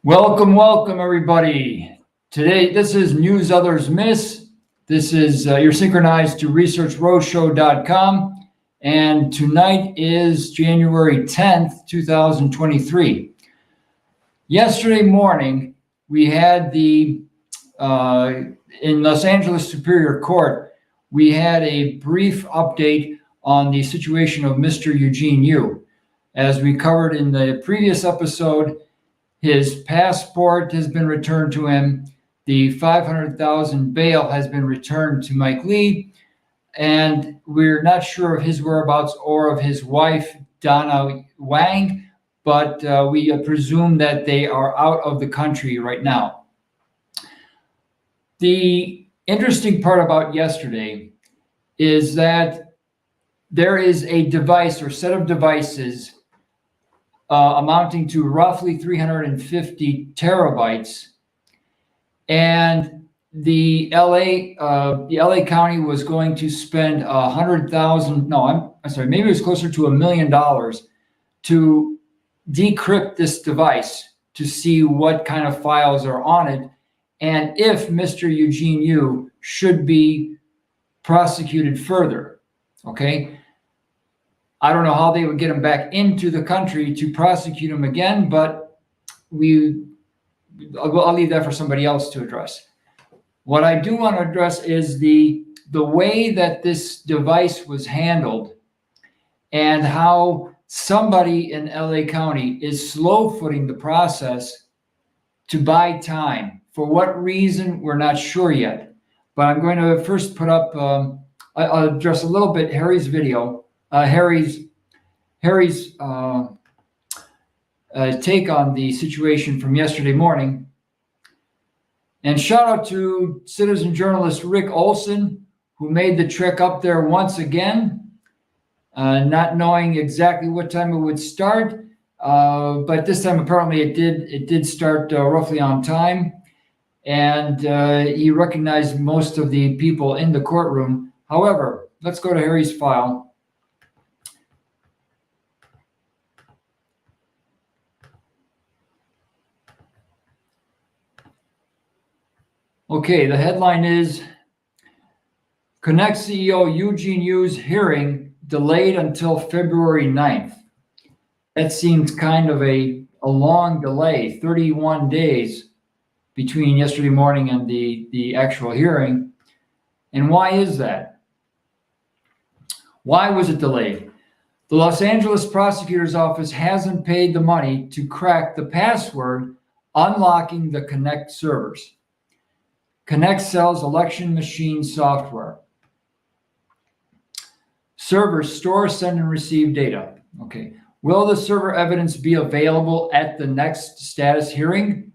Welcome, everybody. Today, this is News Others Miss. This is you're synchronized to researchroadshow.com, and tonight is January 10th, 2023. Yesterday morning, we had in Los Angeles Superior Court, we had a brief update on the situation of Mr. Eugene Yu. As we covered in the previous episode, his passport has been returned to him. The $500,000 bail has been returned to Mike Lee, and we're not sure of his whereabouts or of his wife, Donna Wang, but we presume that they are out of the country right now. The interesting part about yesterday is that there is a device or set of devices amounting to roughly 350 terabytes. And the LA County was going to spend maybe it was closer to $1 million to decrypt this device to see what kind of files are on it and if Mr. Eugene Yu should be prosecuted further. Okay. I don't know how they would get him back into the country to prosecute him again, but I'll leave that for somebody else to address. What I do want to address is the way that this device was handled and how somebody in LA County is slow-footing the process to buy time. For what reason, we're not sure yet. But I'm going to first put up, I'll address a little bit Harry's video. Harry's take on the situation from yesterday morning. And shout out to citizen journalist Rick Olson, who made the trek up there once again, not knowing exactly what time it would start. But this time, apparently, it did start roughly on time. And he recognized most of the people in the courtroom. However, let's go to Harry's file. Okay, the headline is Konnech CEO Eugene Yu's hearing delayed until February 9th. That seems kind of a long delay, 31 days between yesterday morning and the actual hearing. And why is that? Why was it delayed? The Los Angeles prosecutor's office hasn't paid the money to crack the password unlocking the Konnech servers. Konnech sells election machine software. Servers store, send, and receive data. Okay. Will the server evidence be available at the next status hearing?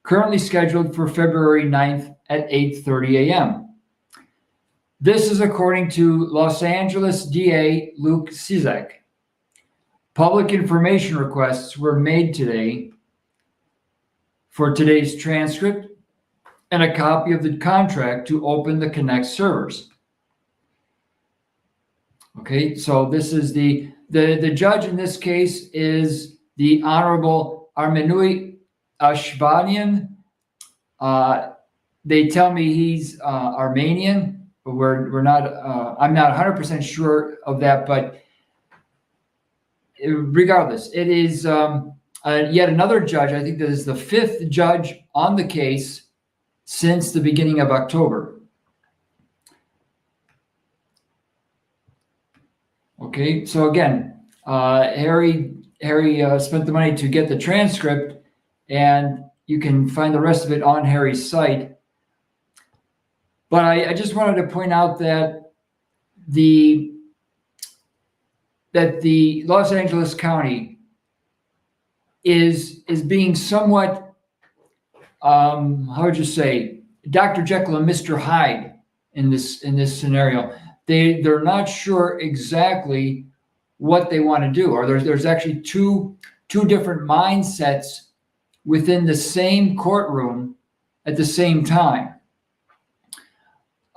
Currently scheduled for February 9th at 8:30 a.m. This is according to Los Angeles DA Luke Cizek. Public information requests were made today for today's transcript and a copy of the contract to open the Konnech servers. Okay, so this is the judge in this case is the Honorable Armenui Ashvanian. They tell me he's Armenian, but we're not. I'm not 100% sure of that, but regardless, it is yet another judge. I think this is the fifth judge on the case since the beginning of October. Okay, so again, Harry spent the money to get the transcript, and you can find the rest of it on Harry's site. But I just wanted to point out that the Los Angeles County is being somewhat how would you say, Dr. Jekyll and Mr. Hyde in this scenario. They're not sure exactly what they want to do, or there's actually two different mindsets within the same courtroom at the same time.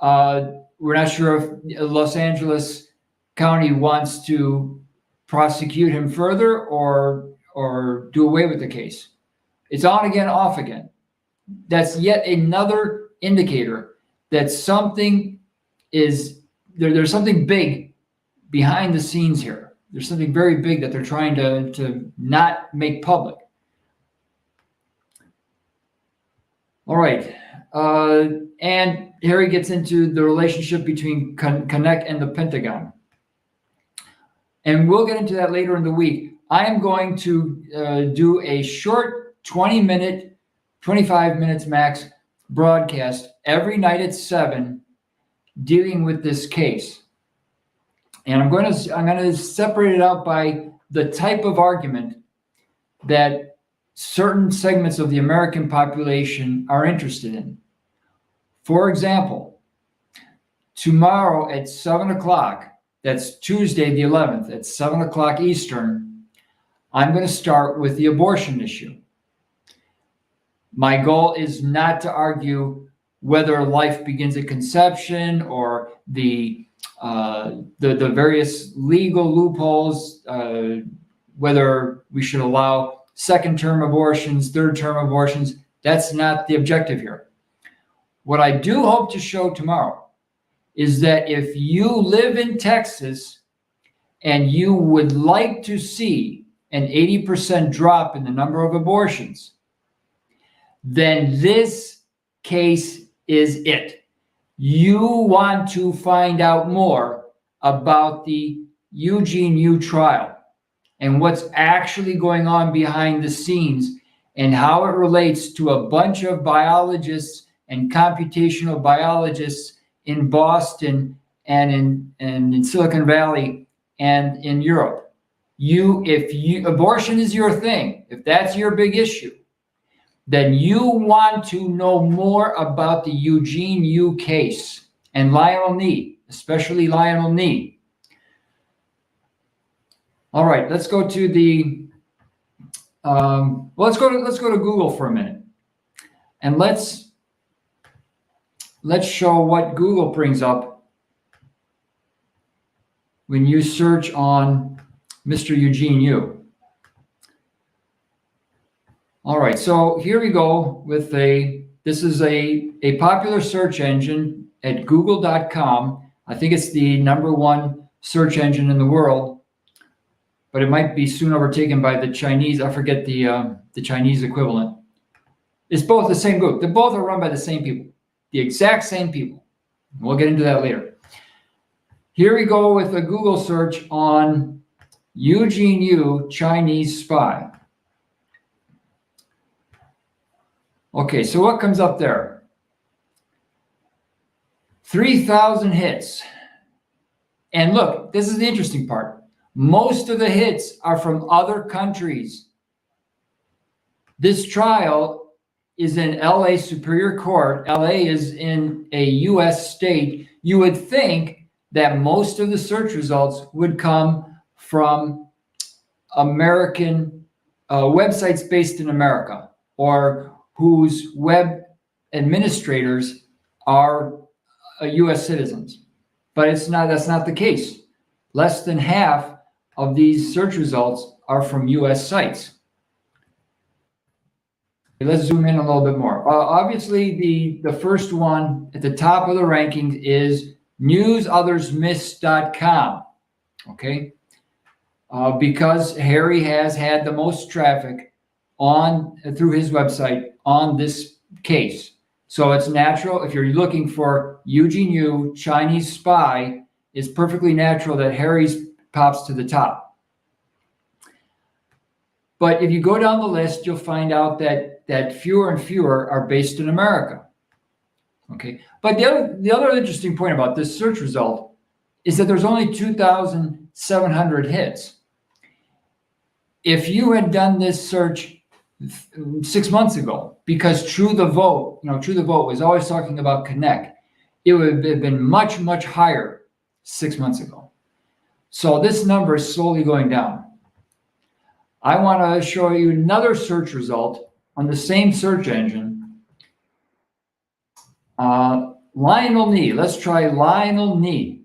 We're not sure if Los Angeles County wants to prosecute him further or do away with the case. It's on again, off again. That's yet another indicator that something is there's something big behind the scenes here. There's something very big that they're trying to not make public. All right. And Harry gets into the relationship between Konnech and the Pentagon. And we'll get into that later in the week. I am going to do a short 20-minute, 25 minutes max broadcast every night at 7 dealing with this case. And I'm going to separate it out by the type of argument that certain segments of the American population are interested in. For example, tomorrow at 7 o'clock, that's Tuesday the 11th at 7 o'clock Eastern, I'm going to start with the abortion issue. My goal is not to argue whether life begins at conception or the various legal loopholes, whether we should allow second-term abortions, third-term abortions. That's not the objective here. What I do hope to show tomorrow is that if you live in Texas and you would like to see an 80% drop in the number of abortions, then this case is it. You want to find out more about the Eugene Yu trial and what's actually going on behind the scenes and how it relates to a bunch of biologists and computational biologists in Boston and in Silicon Valley and in Europe. If abortion is your thing, if that's your big issue, then you want to know more about the Eugene Yu case and Lionel Nee, especially Lionel Nee. All right, let's go to the let's go to Google for a minute, and let's show what Google brings up when you search on Mr. Eugene Yu. All right, so here we go with this is a popular search engine at google.com. I think it's the #1 search engine in the world, but it might be soon overtaken by the Chinese. I forget the Chinese equivalent. It's both the same group. They both are run by the same people, the exact same people. We'll get into that later. Here we go with a Google search on Eugene Yu, Chinese spy. Okay, so what comes up there? 3,000 hits. And look, this is the interesting part. Most of the hits are from other countries. This trial is in LA Superior Court. LA is in a US state. You would think that most of the search results would come from American websites based in America, or whose web administrators are US citizens. But that's not the case. Less than half of these search results are from US sites. Okay, let's zoom in a little bit more. Obviously, the first one at the top of the rankings is newsothersmiss.com. Okay, because Harry has had the most traffic through his website on this case. So it's natural, if you're looking for Eugene Yu, Chinese spy, it's perfectly natural that Harry's pops to the top. But if you go down the list, you'll find out that fewer and fewer are based in America. Okay, but the other interesting point about this search result is that there's only 2,700 hits. If you had done this search 6 months ago, because True the Vote was always talking about Konnech, it would have been much, much higher 6 months ago. So this number is slowly going down. I want to show you another search result on the same search engine. Lionel Nee. Let's try Lionel Nee,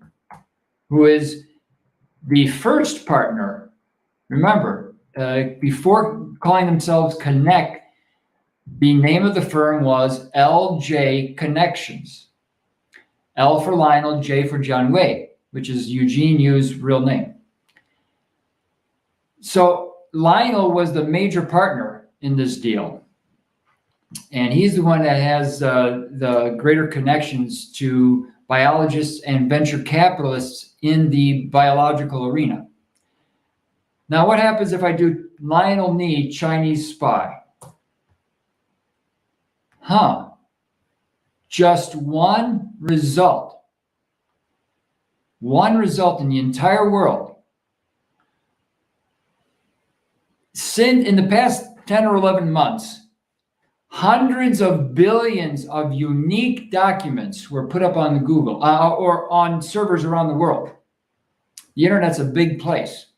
who is the first partner. Remember, before calling themselves Konnech, The name of the firm was LJ Connections. L for Lionel, J for John Wei, which is Eugene Yu's real name. So Lionel was the major partner in this deal. And he's the one that has the greater connections to biologists and venture capitalists in the biological arena. Now, what happens if I do Lionel Ni, Chinese spy? Just one result. One result in the entire world. In the past 10 or 11 months, hundreds of billions of unique documents were put up on Google or on servers around the world. The internet's a big place.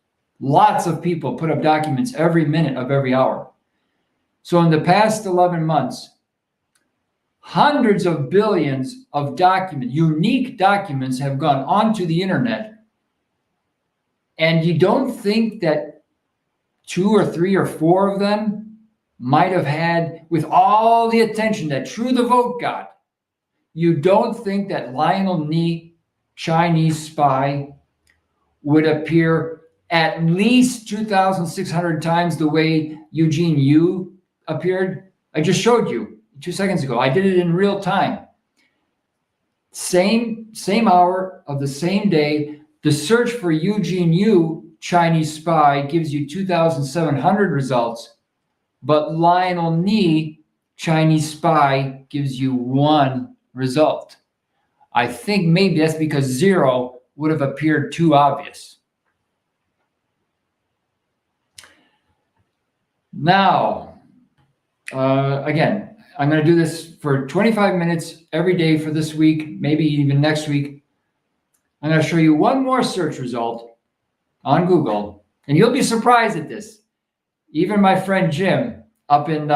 Lots of people put up documents every minute of every hour. So in the past 11 months, hundreds of billions of unique documents have gone onto the internet. And you don't think that 2 or 3 or 4 of them might have had, with all the attention that True the Vote got, you don't think that Lionel Ni, Chinese spy, would appear at least 2,600 times the way Eugene Yu appeared? I just showed you 2 seconds ago. I did it in real time. Same hour of the same day. The search for Eugene Yu, Chinese spy, gives you 2,700 results, but Lionel Ni, Chinese spy, gives you 1 result. I think maybe that's because 0 would have appeared too obvious. Now, again, I'm going to do this for 25 minutes every day for this week, maybe even next week. I'm going to show you 1 more search result on Google, and you'll be surprised at this. Even my friend Jim up in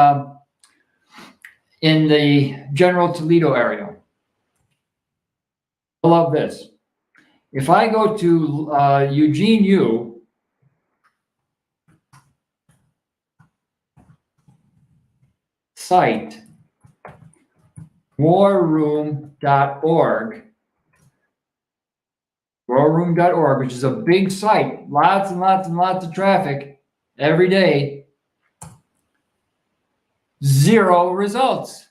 the General Toledo area. I love this. If I go to Eugene Yu, site, warroom.org, which is a big site, lots and lots and lots of traffic every day, 0 results.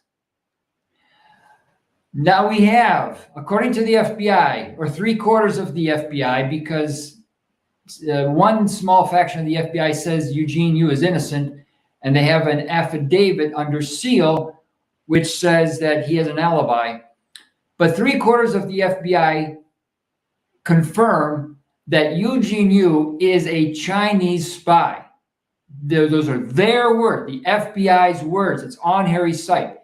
Now we have, according to the FBI, or 3/4 of the FBI, because one small faction of the FBI says Eugene Yu is innocent, and they have an affidavit under seal which says that he has an alibi. But 3/4 of the FBI confirm that Eugene Yu is a Chinese spy. Those are their words, the FBI's words. It's on Harry's site.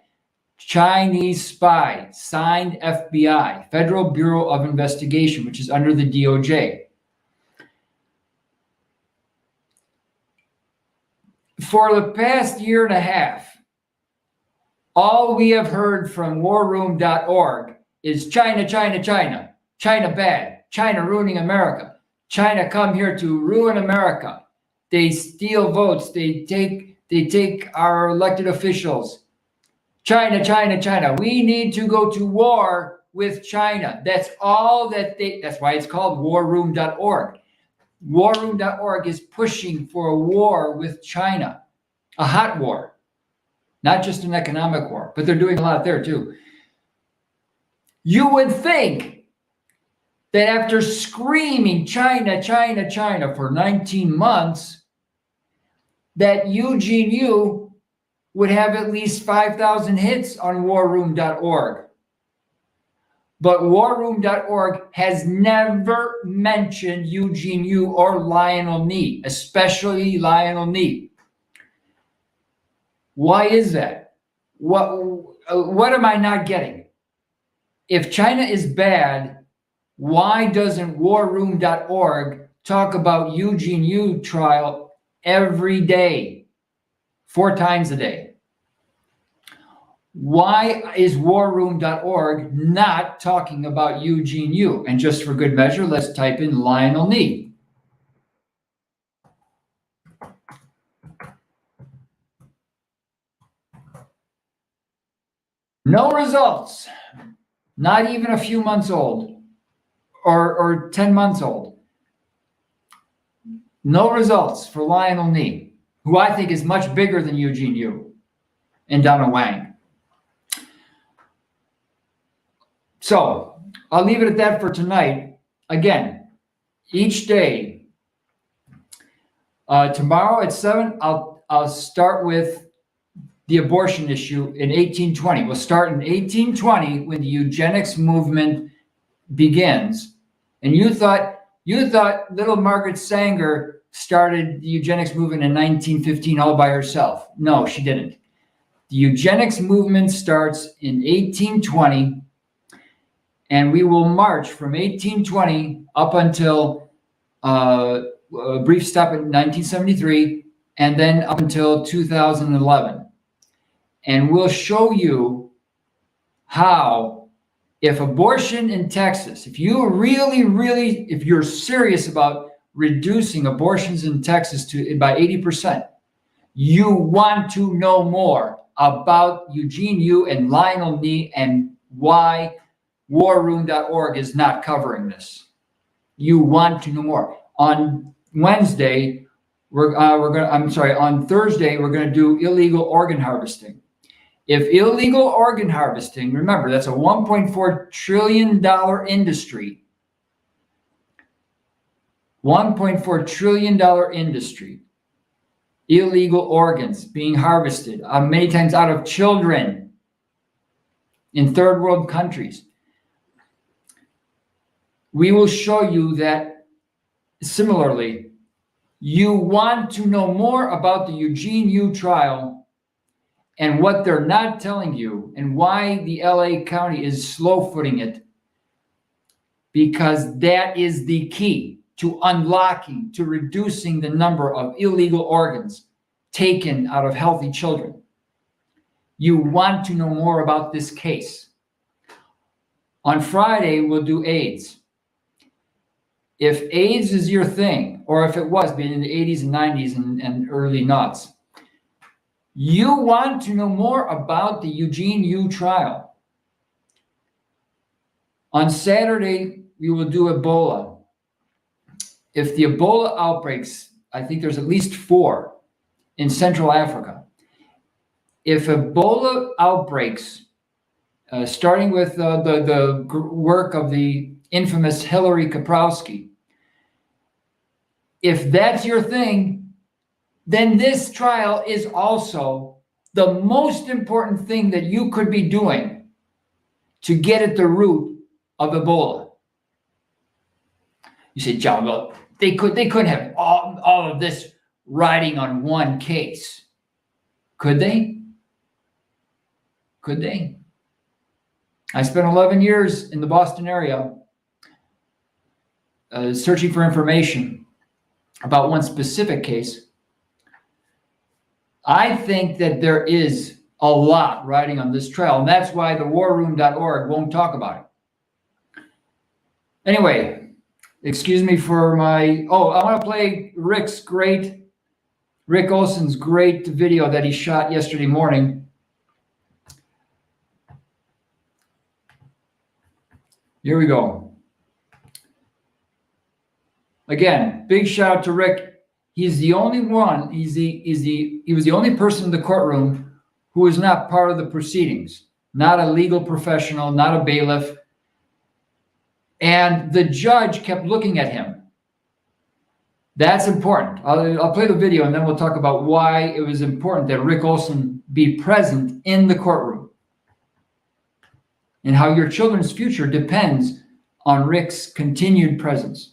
Chinese spy, signed FBI, Federal Bureau of Investigation, which is under the DOJ. For the past 1.5 years, all we have heard from warroom.org is China, China, China, China bad, China ruining America, China come here to ruin America. They steal votes, they take our elected officials. China, China, China. We need to go to war with China. That's all that's why it's called warroom.org. Warroom.org is pushing for a war with China, a hot war, not just an economic war, but they're doing a lot there too. You would think that after screaming China, China, China for 19 months, that Eugene Yu would have at least 5,000 hits on warroom.org. But warroom.org has never mentioned Eugene Yu or Lionel Ni, especially Lionel Ni. Why is that? What am I not getting? If China is bad, why doesn't warroom.org talk about Eugene Yu trial every day? 4 times a day. Why is warroom.org not talking about Eugene Yu? And just for good measure, let's type in Lionel Ni. No results, not even a few months old or 10 months old. No results for Lionel Nee, who I think is much bigger than Eugene Yu and Donna Wang. So I'll leave it at that for tonight. Again, each day, tomorrow at 7, I'll start with the abortion issue in 1820. We'll start in 1820 when the eugenics movement begins. And you thought little Margaret Sanger started the eugenics movement in 1915 all by herself. No, she didn't. The eugenics movement starts in 1820, and we will march from 1820 up until a brief stop in 1973, and then up until 2011. And we'll show you how, if abortion in Texas, if you really, if you're serious about reducing abortions in Texas by 80%, you want to know more about Eugene Yu and Lionel Nee and why warroom.org is not covering this. You want to know more. On Thursday, we're going to do illegal organ harvesting. If illegal organ harvesting, remember, that's a $1.4 trillion industry. $1.4 trillion industry. Illegal organs being harvested, many times out of children in third world countries. We will show you that similarly, you want to know more about the Eugene Yu trial and what they're not telling you, and why the LA County is slow-footing it, because that is the key to unlocking, to reducing the number of illegal organs taken out of healthy children. You want to know more about this case. On Friday, we'll do AIDS. If AIDS is your thing, or if it was in the 80s and 90s and early noughts, you want to know more about the Eugene Yu trial. On Saturday, we will do Ebola. If the Ebola outbreaks, I think there's at least 4 in Central Africa. If Ebola outbreaks, starting with the work of the infamous Hillary Kaprowski, if that's your thing, then this trial is also the most important thing that you could be doing to get at the root of Ebola. You say, John, well, they couldn't have all of this riding on one case. Could they? Could they? I spent 11 years in the Boston area searching for information about one specific case. I think that there is a lot riding on this trail, and that's why the warroom.org won't talk about it. Anyway, excuse me for I want to play Rick Olson's great video that he shot yesterday morning. Here we go. Again, big shout out to Rick. He's the only one, he was the only person in the courtroom who was not part of the proceedings, not a legal professional, not a bailiff. And the judge kept looking at him. That's important. I'll play the video and then we'll talk about why it was important that Rick Olson be present in the courtroom and how your children's future depends on Rick's continued presence.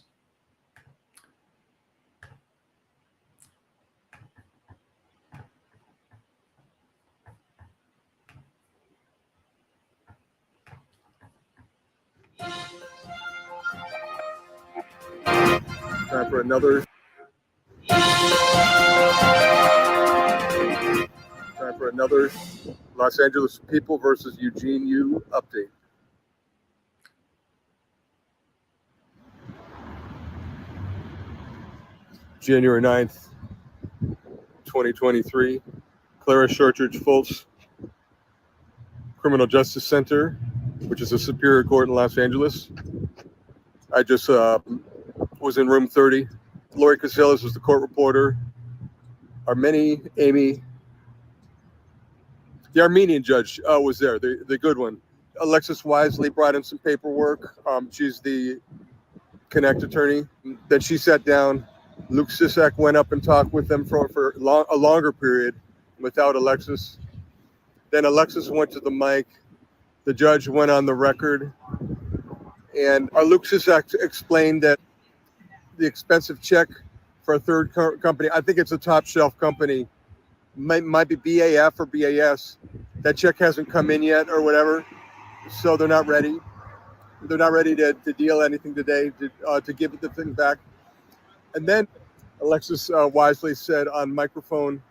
Time for another Los Angeles People versus Eugene Yu update. January 9th, 2023. Clara Shortridge Fultz Criminal Justice Center, which is a superior court in Los Angeles. I just was in room 30. Lori Casillas was the court reporter. Amy, the Armenian judge was there, the good one. Alexis Wisely brought in some paperwork. She's the Konnech attorney. Then she sat down. Luke Sisak went up and talked with them for a longer period without Alexis. Then Alexis went to the mic. The judge went on the record. And Luke Sisak explained that the expensive check for a third company, I think it's a top shelf company, might be BAF or BAS. That check hasn't come in yet or whatever. So they're not ready. They're not ready to deal anything today, to give the thing back. And then Alexis Wisely said on microphone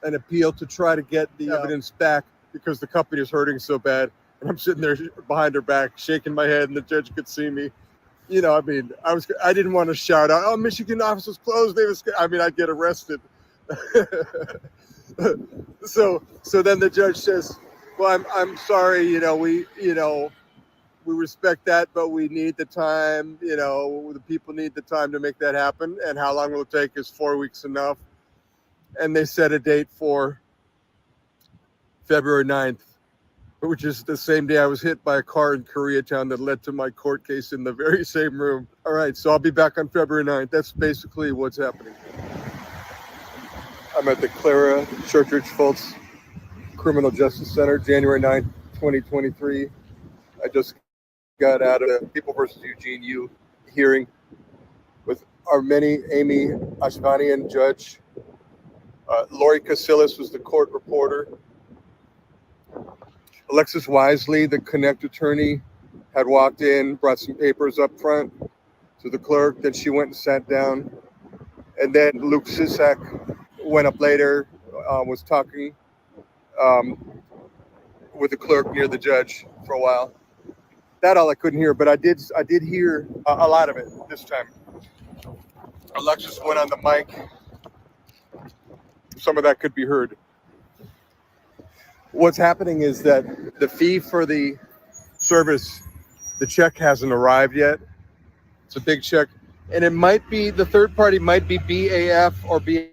an appeal to try to get the evidence back because the company is hurting so bad. And I'm sitting there behind her back, shaking my head, and the judge could see me. You know, I mean, I didn't want to shout out, "Oh, Michigan office was closed." I'd get arrested. So then the judge says, "Well, I'm sorry. We respect that, but we need the time. The people need the time to make that happen. And how long will it take? Is 4 weeks enough?" And they set a date for February 9th, which is the same day I was hit by a car in Koreatown that led to my court case in the very same room. All right, so I'll be back on February 9th. That's basically what's happening. I'm at the Clara Shortridge Fultz Criminal Justice Center, January 9th, 2023. I just got out of the People versus Eugene Yu hearing with Amy Ashvanian judge. Lori Casillas was the court reporter. Alexis Wisely, the Konnech attorney, had walked in, brought some papers up front to the clerk. Then she went and sat down. And then Luke Sisak went up later, was talking with the clerk near the judge for a while. That all I couldn't hear, but I did hear a lot of it this time. Alexis went on the mic. Some of that could be heard. What's happening is that the fee for the service, the check hasn't arrived yet. It's a big check. And it might be, the third party might be BAF or BAS.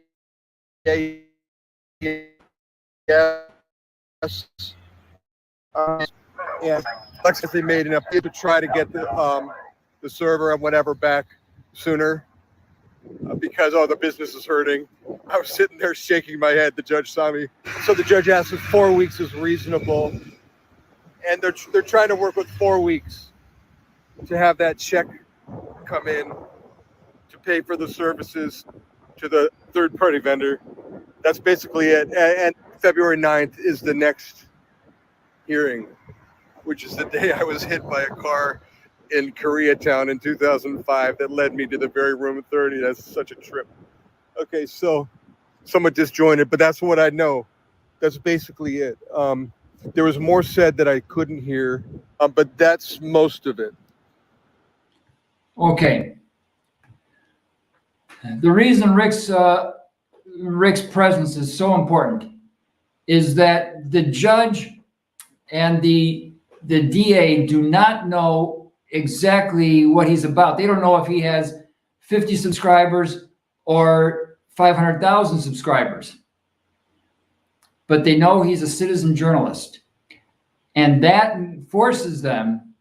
And Alexis, they made an appeal to try to get the server and whatever back sooner because the business is hurting. I was sitting there shaking my head. The judge saw me. So the judge asked if 4 weeks is reasonable. And they're trying to work with 4 weeks to have that check come in to pay for the services to the third party vendor. That's basically it. And February 9th is the next hearing, which is the day I was hit by a car in Koreatown in 2005 that led me to the very room 30. That's such a trip. Okay, so somewhat disjointed, but that's what I know. That's basically it. There was more said that I couldn't hear, but that's most of it. Okay. The reason Rick's presence is so important is that the judge and the DA do not know exactly what he's about. They don't know if he has 50 subscribers or 500,000 subscribers. But they know he's a citizen journalist. And that forces them,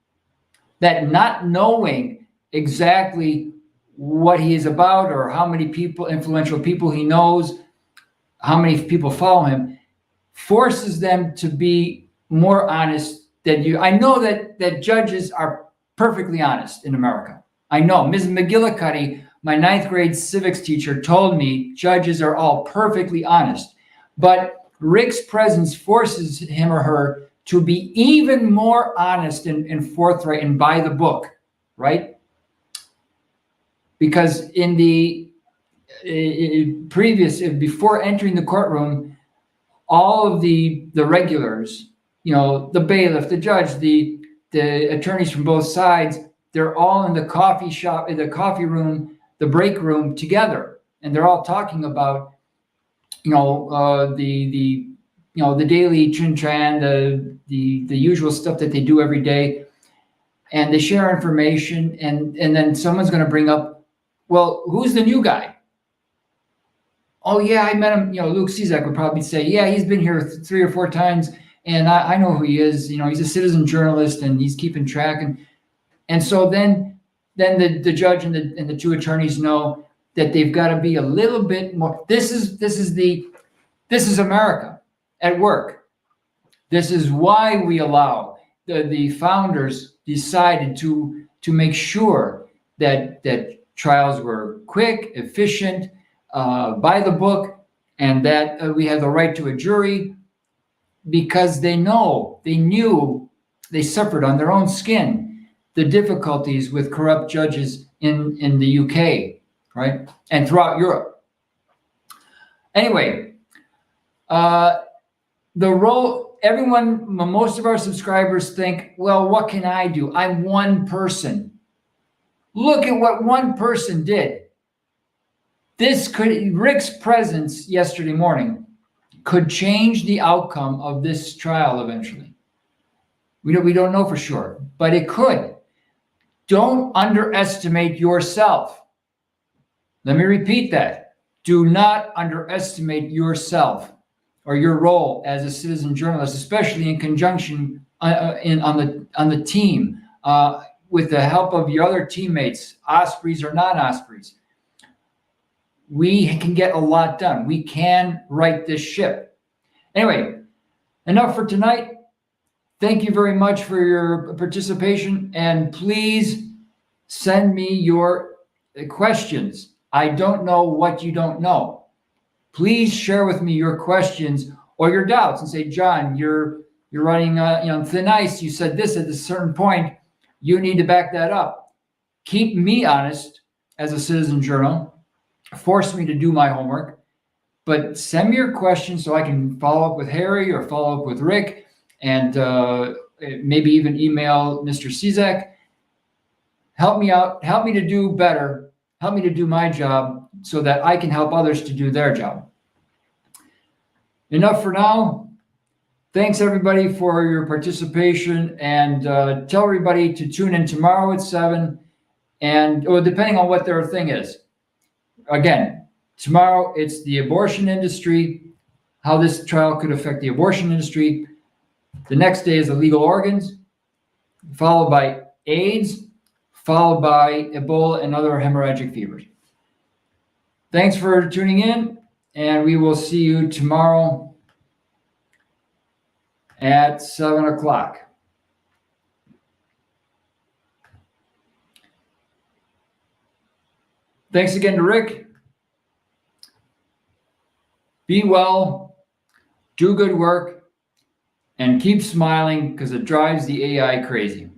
that not knowing exactly what he is about or how many people, influential people he knows, how many people follow him, forces them to be more honest than you. I know that judges are perfectly honest in America. I know. Ms. McGillicuddy, my 9th grade civics teacher, told me judges are all perfectly honest. But Rick's presence forces him or her to be even more honest and forthright and by the book, right? Because in the before entering the courtroom, all of the regulars, the bailiff, the judge, the attorneys from both sides, they're all in the coffee shop, in the coffee room, the break room together. And they're all talking about, the the daily chin tran, the usual stuff that they do every day, and they share information, and then someone's going to bring up, well, who's the new guy? Oh yeah, I met him. Luke Cizek would probably say, yeah, he's been here 3 or 4 times, and I know who he is. He's a citizen journalist, and he's keeping track, and so then the judge and the 2 attorneys know that they've got to be a little bit more. This is America at work. This is why we allow the founders decided to make sure that trials were quick, efficient, by the book, and that we have the right to a jury, because they knew they suffered on their own skin the difficulties with corrupt judges in the UK, right, and throughout Europe. Anyway, most of our subscribers think, well, what can I do? I'm one person. Look at what one person did. Rick's presence yesterday morning could change the outcome of this trial eventually. We don't know for sure, but it could. Don't underestimate yourself. Let me repeat that. Do not underestimate yourself or your role as a citizen journalist, especially in conjunction on the team, with the help of your other teammates, Ospreys or non-Ospreys. We can get a lot done. We can right this ship. Anyway, enough for tonight. Thank you very much for your participation, and please send me your questions. I don't know what you don't know. Please share with me your questions or your doubts and say, John, you're running thin ice. You said this at a certain point. You need to back that up. Keep me honest as a citizen journal. Force me to do my homework, but send me your questions so I can follow up with Harry or follow up with Rick, and maybe even email Mr. Cizek. Help me out. Help me to do better. Help me to do my job so that I can help others to do their job. Enough for now. Thanks, everybody, for your participation, and tell everybody to tune in tomorrow at 7, and depending on what their thing is. Again, tomorrow it's the abortion industry, how this trial could affect the abortion industry. The next day is illegal organs, followed by AIDS, followed by Ebola and other hemorrhagic fevers. Thanks for tuning in, and we will see you tomorrow at 7 o'clock. Thanks again to Rick. Be well, do good work, and keep smiling, because it drives the AI crazy.